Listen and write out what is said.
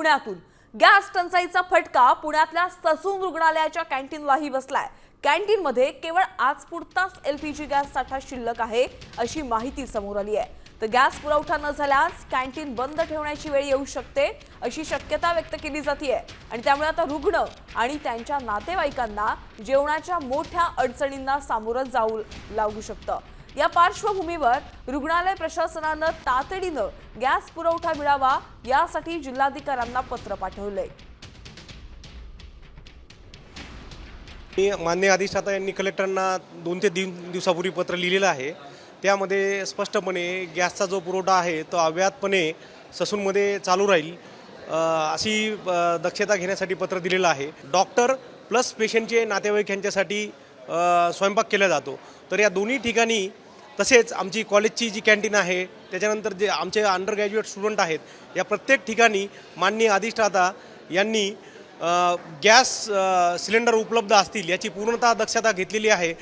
पुण्यातून गॅस टंचाईचा फटका पुण्यातल्या ससून रुग्णालयाच्या कॅन्टीनलाही बसलाय। कॅन्टीनमध्ये केवळ आजपुरताच एलपीजी गॅस साठा शिल्लक आहे अशी माहिती समोर आली आहे। तर गॅस पुरवठा न झाल्यास कॅन्टीन बंद ठेवण्याची वेळ येऊ शकते अशी शक्यता व्यक्त केली जाते आणि त्यामुळे आता रुग्ण आणि त्यांच्या नातेवाईकांना जेवणाच्या मोठ्या अडचणींना सामोरं जाऊ लागू शकतं। या पार्श्वभूमीवर रुग्णालय प्रशासनानं तातडीनं गॅस पुरवठा मिळावा यासाठी जिल्हाधिकाऱ्यांना पत्र पाठवलंय। माननीय अधिष्ठाता यांनी कलेक्टरांना 2 ते 3 दिवसापूर्वी पत्र लिहिलेलं आहे। त्यामध्ये स्पष्टपणे गॅसचा जो पुरवठा आहे तो अव्याहतपणे ससूनमध्ये चालू राहील अशी दक्षता घेण्यासाठी पत्र दिलेलं आहे। डॉक्टर प्लस पेशंटचे नातेवाईक यांच्यासाठी स्वयंपाक केला जातो। तर या दोन्ही ठिकाणी तसेच आमची कॉलेजची जी कॅन्टीन आहे त्याच्यानंतर जे आमचे अंडर ग्रॅज्युएट स्टुडंट आहेत या प्रत्येक ठिकाणी माननीय अधिष्ठाता यांनी गॅस सिलेंडर उपलब्ध असतील याची पूर्णतः दक्षता घेतलेली आहे।